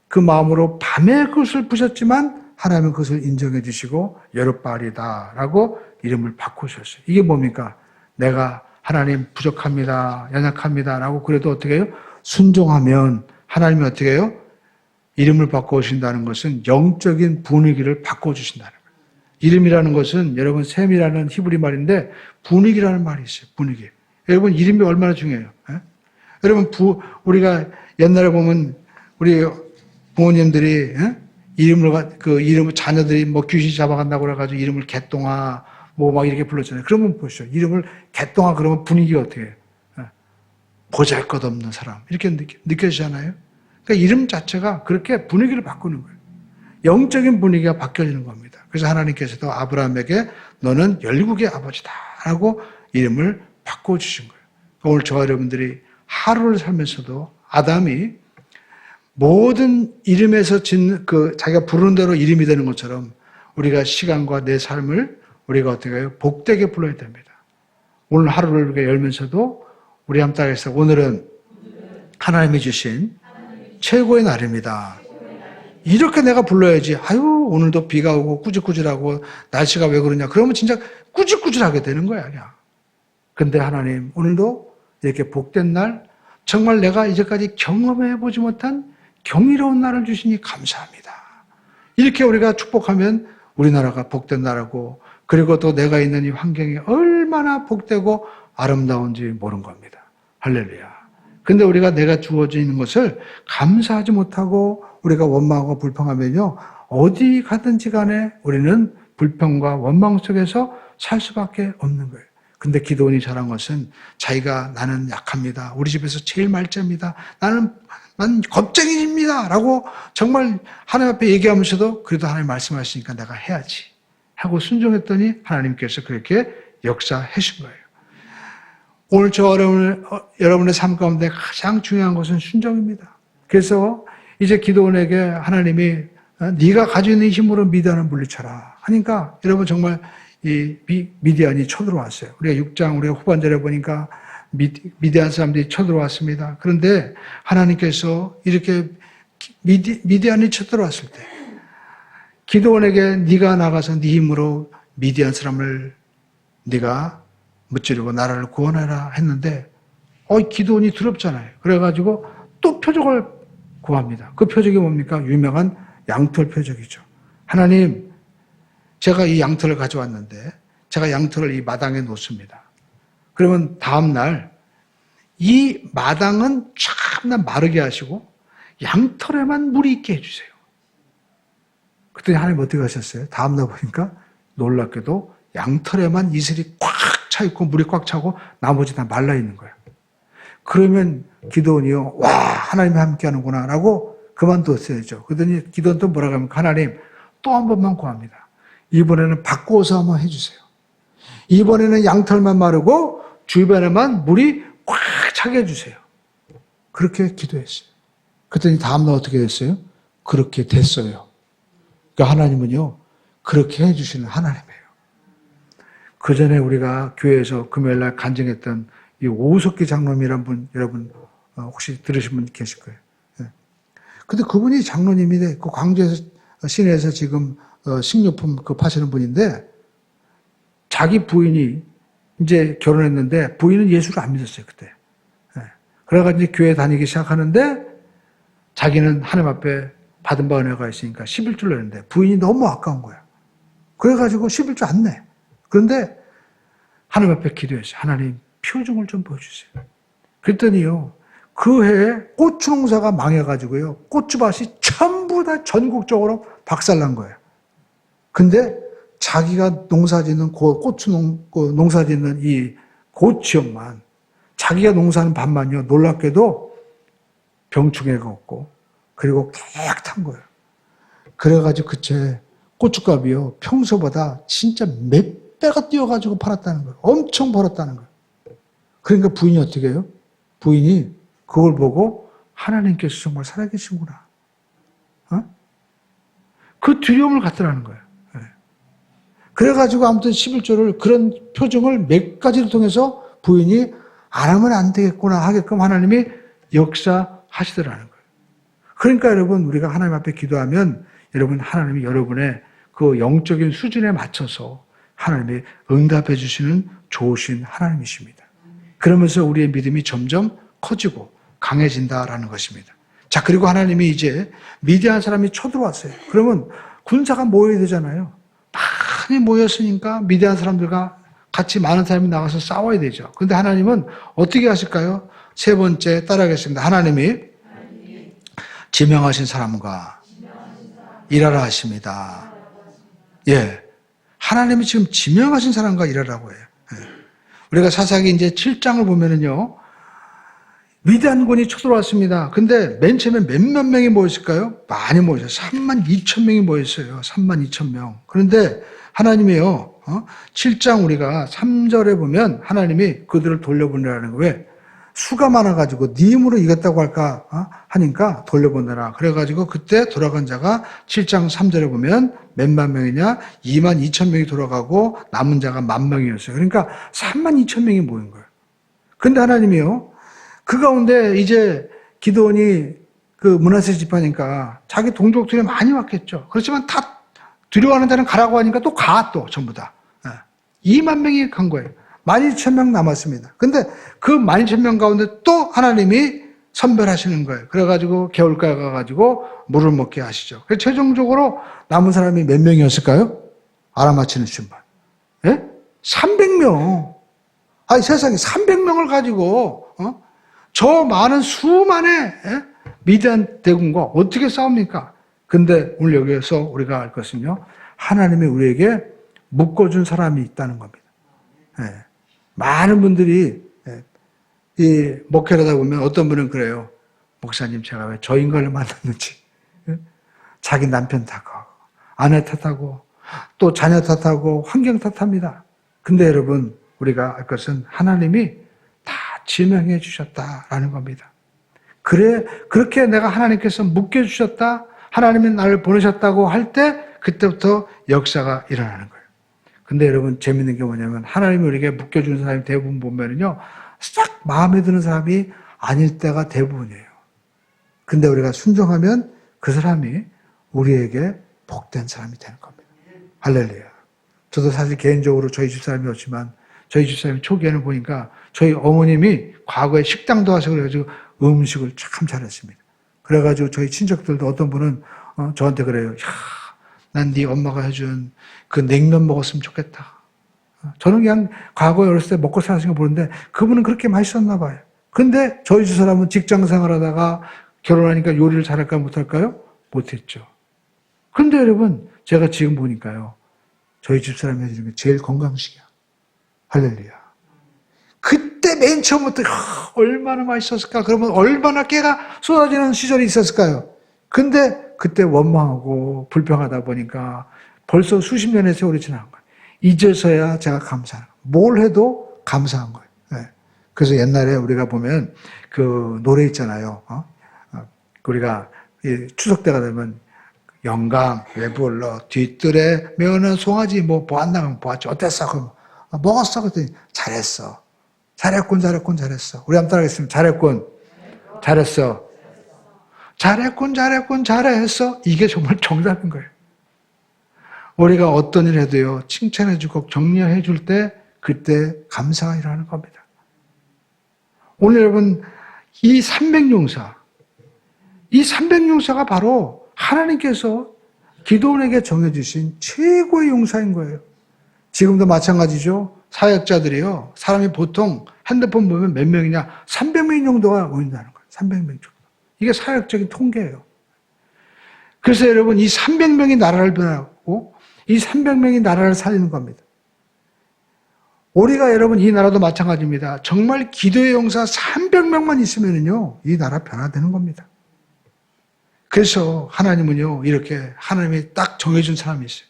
그 마음으로 밤에 그것을 부셨지만 하나님은 그것을 인정해 주시고 여룻바알이다라고 이름을 바꾸셨어요. 이게 뭡니까? 내가 하나님 부족합니다. 연약합니다라고 그래도 어떻게 해요? 순종하면 하나님이 어떻게 해요? 이름을 바꿔주신다는 것은 영적인 분위기를 바꿔주신다는 거예요. 이름이라는 것은 여러분 셈이라는 히브리 말인데 분위기라는 말이 있어요. 분위기. 여러분 이름이 얼마나 중요해요. 에? 여러분 우리가 옛날에 보면 우리 부모님들이 이름을 자녀들이 뭐 귀신 잡아간다고 그래가지고 이름을 개똥아 뭐 막 이렇게 불렀잖아요. 그러면 보시죠. 이름을 개똥아 그러면 분위기가 어떻게 해요? 보잘것없는 사람 이렇게 느껴지잖아요. 그러니까 이름 자체가 그렇게 분위기를 바꾸는 거예요. 영적인 분위기가 바뀌어지는 겁니다. 그래서 하나님께서도 아브라함에게 너는 열국의 아버지다라고 이름을 바꿔주신 거예요. 오늘 저와 여러분들이 하루를 살면서도 아담이 모든 이름에서 짓는 자기가 부르는 대로 이름이 되는 것처럼 우리가 시간과 내 삶을 우리가 어떻게 해요? 복되게 불러야 됩니다. 오늘 하루를 우리가 열면서도 우리 함께 하겠습니다. 오늘은 하나님이 주신 최고의 날입니다. 이렇게 내가 불러야지. 오늘도 비가 오고 꾸질꾸질하고 날씨가 왜 그러냐. 그러면 진짜 꾸질꾸질하게 되는 거야, 그냥. 근데 하나님, 오늘도 이렇게 복된 날, 정말 내가 이제까지 경험해보지 못한 경이로운 날을 주시니 감사합니다. 이렇게 우리가 축복하면 우리나라가 복된 나라고, 그리고 또 내가 있는 이 환경이 얼마나 복되고 아름다운지 모르는 겁니다. 할렐루야. 근데 우리가 내가 주어져 있는 것을 감사하지 못하고 우리가 원망하고 불평하면요. 어디 가든지 간에 우리는 불평과 원망 속에서 살 수밖에 없는 거예요. 근데 기드온이 잘한 것은 자기가 나는 약합니다. 우리 집에서 제일 말자입니다. 난 겁쟁이입니다. 라고 정말 하나님 앞에 얘기하면서도 그래도 하나님 말씀하시니까 내가 해야지 하고 순종했더니 하나님께서 그렇게 역사해 주신 거예요. 오늘 여러분의 삶 가운데 가장 중요한 것은 순종입니다. 그래서 이제 기드온에게 하나님이 네가 가지고 있는 힘으로 미디안을 물리쳐라 하니까 여러분 정말 이 미디안이 쳐들어왔어요. 우리가 6장 우리가 후반절에 보니까 미디안 사람들이 쳐들어왔습니다. 그런데 하나님께서 이렇게 미디안이 쳐들어왔을 때 기드온에게 네가 나가서 네 힘으로 미디안 사람을 네가 무찌르고 나라를 구원하라 했는데 기드온이 두렵잖아요. 그래가지고 또 표적을 구합니다. 그 표적이 뭡니까? 유명한 양털 표적이죠. 하나님, 제가 이 양털을 가져왔는데 제가 양털을 이 마당에 놓습니다. 그러면 다음 날 이 마당은 참나 마르게 하시고 양털에만 물이 있게 해주세요. 그랬더니 하나님 어떻게 하셨어요? 다음 날 보니까 놀랍게도 양털에만 이슬이 꽉 차 있고 물이 꽉 차고 나머지 다 말라 있는 거예요. 그러면 기도원이요, 와, 하나님이 함께 하는구나 라고 그만뒀어야죠. 그러더니 기도원 또 뭐라고 하면 하나님 또 한 번만 구합니다. 이번에는 바꾸어서 한번 해주세요. 이번에는 양털만 마르고 주변에만 물이 꽉 차게 해주세요. 그렇게 기도했어요. 그랬더니 다음날 어떻게 됐어요? 그렇게 됐어요. 그러니까 하나님은요, 그렇게 해주시는 하나님이에요. 그 전에 우리가 교회에서 금요일날 간증했던 이 오석기 장로님이란 분, 여러분 혹시 들으신 분 계실 거예요. 근데 그분이 장로님인데 그 광주에서 시내에서 지금 식료품 그 파시는 분인데 자기 부인이 이제 결혼했는데 부인은 예수를 안 믿었어요 그때. 그래가지고 이제 교회 다니기 시작하는데 자기는 하나님 앞에 받은 바 은혜가 있으니까 11줄로 했는데 부인이 너무 아까운 거야. 그래가지고 11줄 안 내. 그런데 하나님 앞에 기도했어요. 하나님 표정을 좀 보여주세요. 그랬더니요. 그 해에 고추 농사가 망해가지고요. 고추밭이 전부 다 전국적으로 박살난 거예요. 근데 자기가 농사짓는 농사 짓는 이 지역만 자기가 농사하는 밭만요. 놀랍게도 병충해가 없고 그리고 깨끗한 거예요. 그래가지고 그채 고춧값이요. 평소보다 진짜 몇 배가 뛰어가지고 팔았다는 거예요. 엄청 벌었다는 거예요. 그러니까 부인이 어떻게 해요? 부인이 그걸 보고 하나님께서 정말 살아계시구나. 그 두려움을 갖더라는 거예요. 그래가지고 아무튼 11조를 그런 표정을 몇 가지를 통해서 부인이 안 하면 안 되겠구나 하게끔 하나님이 역사하시더라는 거예요. 그러니까 여러분 우리가 하나님 앞에 기도하면 여러분 하나님이 여러분의 그 영적인 수준에 맞춰서 하나님이 응답해 주시는 좋으신 하나님이십니다. 그러면서 우리의 믿음이 점점 커지고 강해진다라는 것입니다. 자, 그리고 하나님이 이제 미디안 사람이 쳐들어왔어요. 그러면 군사가 모여야 되잖아요. 많이 모였으니까 미디안 사람들과 같이 많은 사람이 나가서 싸워야 되죠. 그런데 하나님은 어떻게 하실까요? 세 번째 따라하겠습니다. 하나님이 지명하신 사람과 일하라 하십니다. 예. 하나님이 지금 지명하신 사람과 일하라고 해요. 예. 우리가 사사기 이제 7장을 보면은요, 미디안군이 쳐들어왔습니다. 근데 맨 처음에 몇몇 명이 모였을까요? 많이 모였어요. 32,000명이 모였어요. 32,000명. 그런데 하나님이요, 7장 우리가 3절에 보면 하나님이 그들을 돌려보내라는 거예요. 왜? 수가 많아가지고 네 힘으로 이겼다고 할까 하니까 돌려보내라. 그래가지고 그때 돌아간 자가 7장 3절에 보면 몇만 명이냐? 22,000명이 돌아가고 남은 자가 10,000명이었어요. 그러니까 32,000명이 모인 거예요. 근데 하나님이요, 그 가운데 이제 기드온이 그 므낫세 지파니까 자기 동족들이 많이 왔겠죠. 그렇지만 다 두려워하는 자는 가라고 하니까 또 전부 다. 20,000명이 간 거예요. 12,000명 남았습니다. 근데 그 12,000명 가운데 또 하나님이 선별하시는 거예요. 그래가지고 겨울가에 가가지고 물을 먹게 하시죠. 그래서 최종적으로 남은 사람이 몇 명이었을까요? 알아맞히는 순간. 예? 300명. 아니 세상에 300명을 가지고 저 많은 수만의 미디안 대군과 어떻게 싸웁니까? 근데 오늘 여기에서 우리가 알 것은요. 하나님이 우리에게 묶어준 사람이 있다는 겁니다. 예. 많은 분들이 이 목회를 하다 보면 어떤 분은 그래요. 목사님 제가 왜 저 인간을 만났는지. 예? 자기 남편 탓하고 아내 탓하고 또 자녀 탓하고 환경 탓합니다. 근데 여러분 우리가 알 것은 하나님이 다 지명해 주셨다라는 겁니다. 그래 그렇게 내가 하나님께서 묶여주셨다. 하나님이 나를 보내셨다고 할 때 그때부터 역사가 일어나는 거예요. 근데 여러분 재밌는 게 뭐냐면 하나님이 우리에게 묶여주는 사람이 대부분 보면은요. 싹 마음에 드는 사람이 아닐 때가 대부분이에요. 근데 우리가 순종하면 그 사람이 우리에게 복된 사람이 되는 겁니다. 할렐루야. 저도 사실 개인적으로 저희 집사람이었지만 저희 집사람이 초기에는 보니까 저희 어머님이 과거에 식당도 하셔서 그래가지고 음식을 참 잘했습니다. 그래가지고 저희 친척들도 어떤 분은 저한테 그래요. 난 네 엄마가 해준 그 냉면 먹었으면 좋겠다. 저는 그냥 과거에 어렸을 때 먹고 사신 거 보는데 그분은 그렇게 맛있었나 봐요. 근데 저희 집 사람은 직장 생활하다가 결혼하니까 요리를 잘할까 못할까요? 못했죠. 근데 여러분 제가 지금 보니까요. 저희 집사람이 해주는 게 제일 건강식이야. 할렐루야. 그때 맨 처음부터 얼마나 맛있었을까? 그러면 얼마나 깨가 쏟아지는 시절이 있었을까요? 근데 그때 원망하고 불평하다 보니까 벌써 수십 년의 세월이 지난 거예요. 이제서야 제가 감사하는 거예요. 뭘 해도 감사한 거예요. 네. 그래서 옛날에 우리가 보면 그 노래 있잖아요. 우리가 추석 때가 되면 영감 왜 불러 뒤뜰에 매어는 송아지 뭐 보았나 보았지 어땠어? 그럼 먹었어. 그랬더니 잘했어. 잘했군 잘했어. 우리 한번 따라하겠습니다. 잘했군 잘했어. 잘했군 잘했어. 이게 정말 정답인 거예요. 우리가 어떤 일 해도요 칭찬해주고 격려해줄 때 그때 감사가 일어나는 겁니다. 오늘 여러분 이 300용사 이 300용사가 바로 하나님께서 기도원에게 정해주신 최고의 용사인 거예요. 지금도 마찬가지죠. 사역자들이요. 사람이 보통 핸드폰 보면 몇 명이냐? 300명 정도가 모인다는 거예요. 300명 정도. 이게 사역적인 통계예요. 그래서 여러분 이 300명이 나라를 변하고 이 300명이 나라를 살리는 겁니다. 우리가 여러분 이 나라도 마찬가지입니다. 정말 기도의 용사 300명만 있으면요 이 나라 변화되는 겁니다. 그래서 하나님은요 이렇게 하나님이 딱 정해준 사람이 있어요.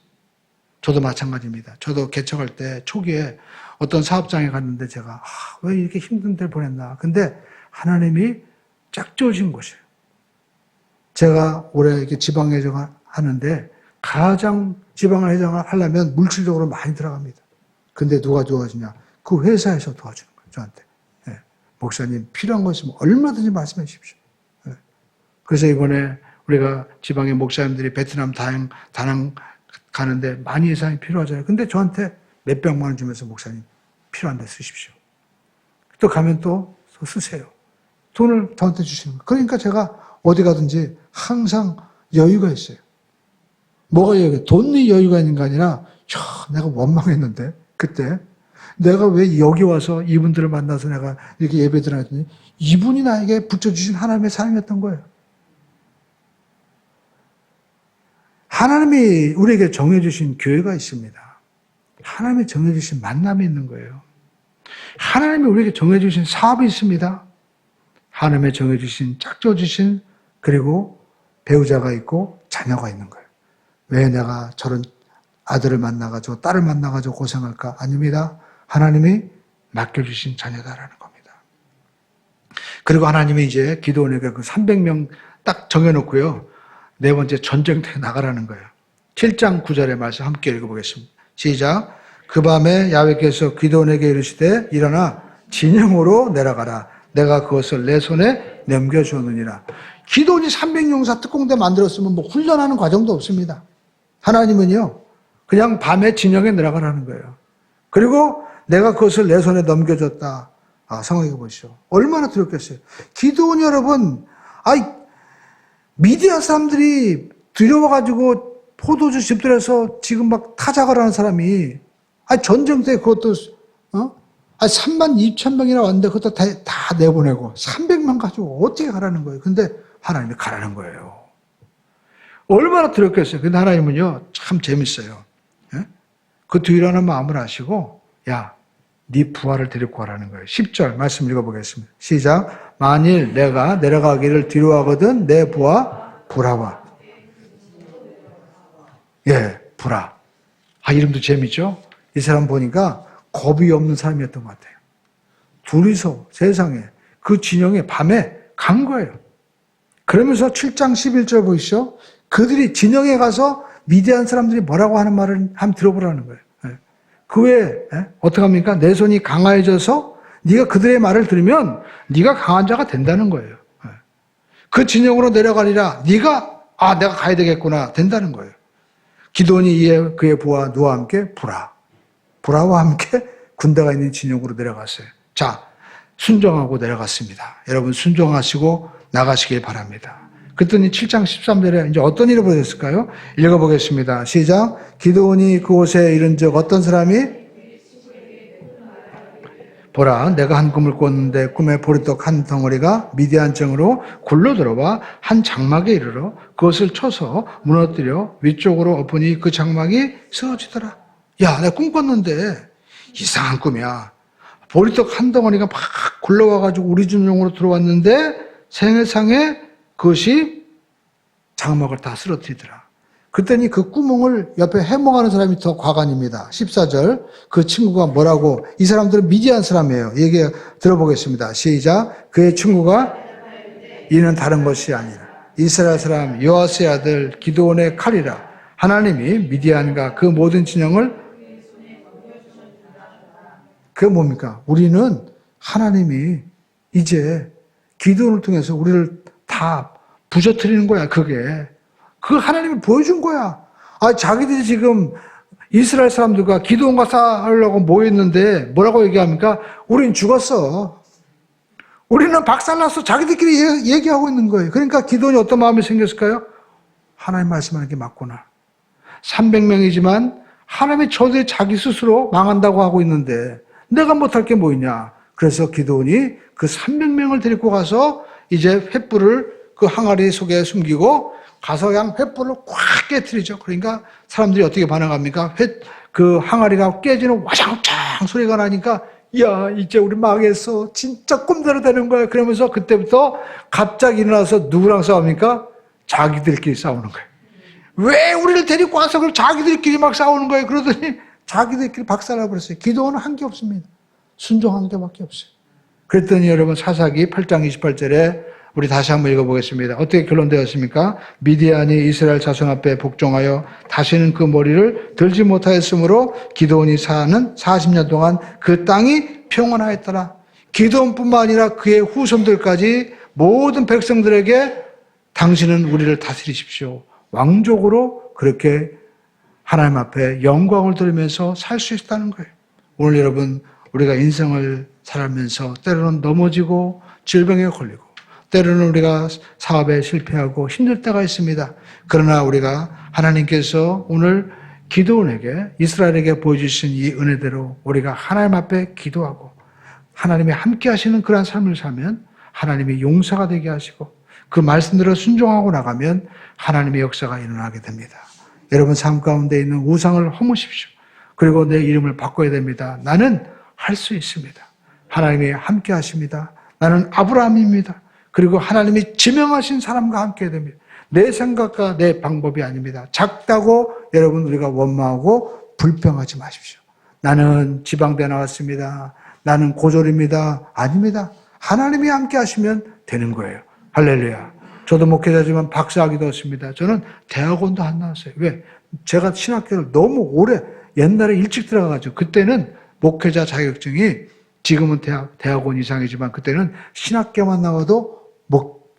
저도 마찬가지입니다. 저도 개척할 때 초기에 어떤 사업장에 갔는데 제가 왜 이렇게 힘든 데를 보냈나. 근데 하나님이 짝지어진 곳이에요. 제가 올해 이렇게 지방회장을 하는데 가장 지방회장을 하려면 물질적으로 많이 들어갑니다. 근데 누가 도와주냐? 그 회사에서 도와주는 거예요. 저한테. 네. 목사님 필요한 거 있으면 얼마든지 말씀해 주십시오. 네. 그래서 이번에 우리가 지방의 목사님들이 베트남 다낭 가는데 많이 예산이 필요하잖아요. 근데 저한테 몇백만 원 주면서 목사님 필요한 데 쓰십시오. 또 가면 또 쓰세요. 돈을 저한테 주시는 거예요. 그러니까 제가 어디 가든지 항상 여유가 있어요. 뭐가 여유가? 돈이 여유가 있는 게 아니라 내가 원망했는데 그때 내가 왜 여기 와서 이분들을 만나서 내가 이렇게 예배드려 했더니 이분이 나에게 붙여주신 하나님의 사랑이었던 거예요. 하나님이 우리에게 정해주신 교회가 있습니다. 하나님이 정해주신 만남이 있는 거예요. 하나님이 우리에게 정해주신 사업이 있습니다. 하나님이 정해주신 짝져주신 그리고 배우자가 있고 자녀가 있는 거예요. 왜 내가 저런 아들을 만나가지고 딸을 만나가지고 고생할까? 아닙니다. 하나님이 맡겨주신 자녀다라는 겁니다. 그리고 하나님이 이제 기도원에게 그 300명 딱 정해놓고요. 네 번째 전쟁터에 나가라는 거예요. 7장 9절의 말씀 함께 읽어보겠습니다. 시작. 그 밤에 야훼께서 기드온에게 이르시되 일어나 진영으로 내려가라. 내가 그것을 내 손에 넘겨주었느니라. 기드온이 300용사 특공대 만들었으면 뭐 훈련하는 과정도 없습니다. 하나님은요 그냥 밤에 진영에 내려가라는 거예요. 그리고 내가 그것을 내 손에 넘겨줬다. 생각해 보시죠. 얼마나 두렵겠어요. 기드온 여러분, 미디안 사람들이 두려워가지고 포도주 집들에서 지금 막 타작을 하는 사람이, 전쟁 때 그것도, 3만 2천 명이나 왔는데 그것도 다 내보내고 300명 가지고 어떻게 가라는 거예요. 근데 하나님이 가라는 거예요. 얼마나 두렵겠어요. 근데 하나님은요, 참 재밌어요. 그 뒤라는 마음을 아시고, 네 부하를 데리고 가라는 거예요. 10절 말씀 읽어보겠습니다. 시작. 만일 내가 내려가기를 뒤로하거든 내 부하 부라와. 부라. 이름도 재밌죠? 이 사람 보니까 겁이 없는 사람이었던 것 같아요. 둘이서 세상에 그 진영에 밤에 간 거예요. 그러면서 7장 11절 보이시죠? 그들이 진영에 가서 미디안 사람들이 뭐라고 하는 말을 한번 들어보라는 거예요. 그 외에 어떻게 합니까? 내 손이 강화해져서 네가 그들의 말을 들으면 네가 강한 자가 된다는 거예요. 그 진영으로 내려가리라. 내가 가야 되겠구나 된다는 거예요. 기드온이 이에 그의 부하 누와 함께 부라와 함께 군대가 있는 진영으로 내려갔어요. 자, 순종하고 내려갔습니다. 여러분 순종하시고 나가시길 바랍니다. 그랬더니 7장 13절에 이제 어떤 일이 벌어졌을까요? 읽어보겠습니다. 시작. 기드온이 그곳에 이른 적 어떤 사람이? 보라, 내가 한 꿈을 꿨는데 꿈에 보리떡 한 덩어리가 미디안 정으로 굴러 들어와 한 장막에 이르러 그것을 쳐서 무너뜨려 위쪽으로 엎으니 그 장막이 쓰러지더라. 야, 내가 꿈 꿨는데 이상한 꿈이야. 보리떡 한 덩어리가 막 굴러와가지고 우리 준용으로 들어왔는데 세상에 그것이 장막을 다 쓰러뜨리더라. 그랬더니 그 구멍을 옆에 해몽하는 사람이 더 과관입니다. 14절. 그 친구가 뭐라고, 이 사람들은 미디안 사람이에요. 얘기 들어보겠습니다. 시작. 그의 친구가 이는 다른 것이 아니라 이스라엘 사람 요아스의 아들 기드온의 칼이라. 하나님이 미디안과 그 모든 진영을, 그게 뭡니까? 우리는 하나님이 이제 기드온을 통해서 우리를 다 부셔뜨리는 거야, 그게. 그걸 하나님이 보여준 거야. 아, 자기들이 지금 이스라엘 사람들과 기드온과 싸우려고 모였는데 뭐라고 얘기합니까? 우린 죽었어. 우리는 박살났어. 자기들끼리 얘기하고 있는 거예요. 그러니까 기드온이 어떤 마음이 생겼을까요? 하나님 말씀하는 게 맞구나. 300명이지만 하나님이 저들이 자기 스스로 망한다고 하고 있는데 내가 못할 게 뭐 있냐. 그래서 기드온이 그 300명을 데리고 가서 이제 횃불을 그 항아리 속에 숨기고 가서 그냥 횃불을 꽉 깨트리죠. 그러니까 사람들이 어떻게 반응합니까? 그 항아리가 깨지는 와장창 소리가 나니까 야, 이제 우리 망했어. 진짜 꿈대로 되는 거야. 그러면서 그때부터 갑자기 일어나서 누구랑 싸웁니까? 자기들끼리 싸우는 거예요. 왜 우리를 데리고 와서 그걸 자기들끼리 막 싸우는 거예요? 그러더니 자기들끼리 박살나버렸어요. 기도는 한 게 없습니다. 순종한 게밖에 없어요. 그랬더니 여러분 사사기 8장 28절에 우리 다시 한번 읽어보겠습니다. 어떻게 결론되었습니까? 미디안이 이스라엘 자손 앞에 복종하여 다시는 그 머리를 들지 못하였으므로 기드온이 사는 40년 동안 그 땅이 평온하였더라. 기드온뿐만 아니라 그의 후손들까지 모든 백성들에게 당신은 우리를 다스리십시오. 왕족으로 그렇게 하나님 앞에 영광을 돌리면서 살 수 있다는 거예요. 오늘 여러분 우리가 인생을 살면서 때로는 넘어지고 질병에 걸리고 때로는 우리가 사업에 실패하고 힘들 때가 있습니다. 그러나 우리가 하나님께서 오늘 기드온에게 이스라엘에게 보여주신 이 은혜대로 우리가 하나님 앞에 기도하고 하나님이 함께 하시는 그러한 삶을 살면 하나님이 용사가 되게 하시고 그 말씀대로 순종하고 나가면 하나님의 역사가 일어나게 됩니다. 여러분 삶 가운데 있는 우상을 허무십시오. 그리고 내 이름을 바꿔야 됩니다. 나는 할 수 있습니다. 하나님이 함께 하십니다. 나는 아브라함입니다. 그리고 하나님이 지명하신 사람과 함께 됩니다. 내 생각과 내 방법이 아닙니다. 작다고 여러분 우리가 원망하고 불평하지 마십시오. 나는 지방대 나왔습니다. 나는 고졸입니다. 아닙니다. 하나님이 함께 하시면 되는 거예요. 할렐루야. 저도 목회자지만 박사학위도 얻습니다. 저는 대학원도 안 나왔어요. 왜? 제가 신학교를 너무 오래 옛날에 일찍 들어가가지고 그때는 목회자 자격증이 지금은 대학원 이상이지만 그때는 신학교만 나와도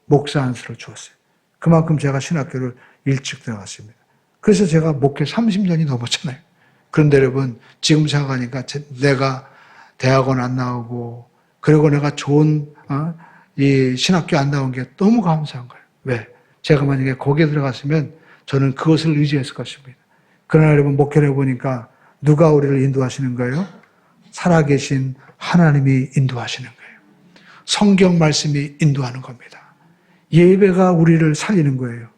목사 안수를 주었어요. 그만큼 제가 신학교를 일찍 들어갔습니다. 그래서 제가 목회 30년이 넘었잖아요. 그런데 여러분 지금 생각하니까 내가 대학원 안 나오고 그리고 내가 좋은 이 신학교 안 나온 게 너무 감사한 거예요. 왜? 제가 만약에 거기에 들어갔으면 저는 그것을 의지했을 것입니다. 그러나 여러분 목회를 해보니까 누가 우리를 인도하시는 거예요? 살아계신 하나님이 인도하시는 거예요. 성경 말씀이 인도하는 겁니다. 예배가 우리를 살리는 거예요.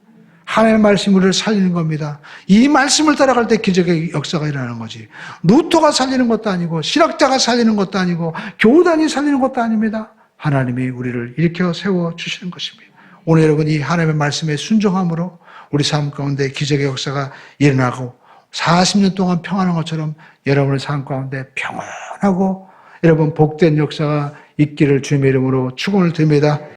하나님의 말씀이 우리를 살리는 겁니다. 이 말씀을 따라갈 때 기적의 역사가 일어나는 거지. 루터가 살리는 것도 아니고 신학자가 살리는 것도 아니고 교단이 살리는 것도 아닙니다. 하나님이 우리를 일으켜 세워주시는 것입니다. 오늘 여러분 이 하나님의 말씀에 순종함으로 우리 삶 가운데 기적의 역사가 일어나고 40년 동안 평안한 것처럼 여러분의 삶 가운데 평안하고 여러분 복된 역사가 있기를 주님의 이름으로 축원을 드립니다.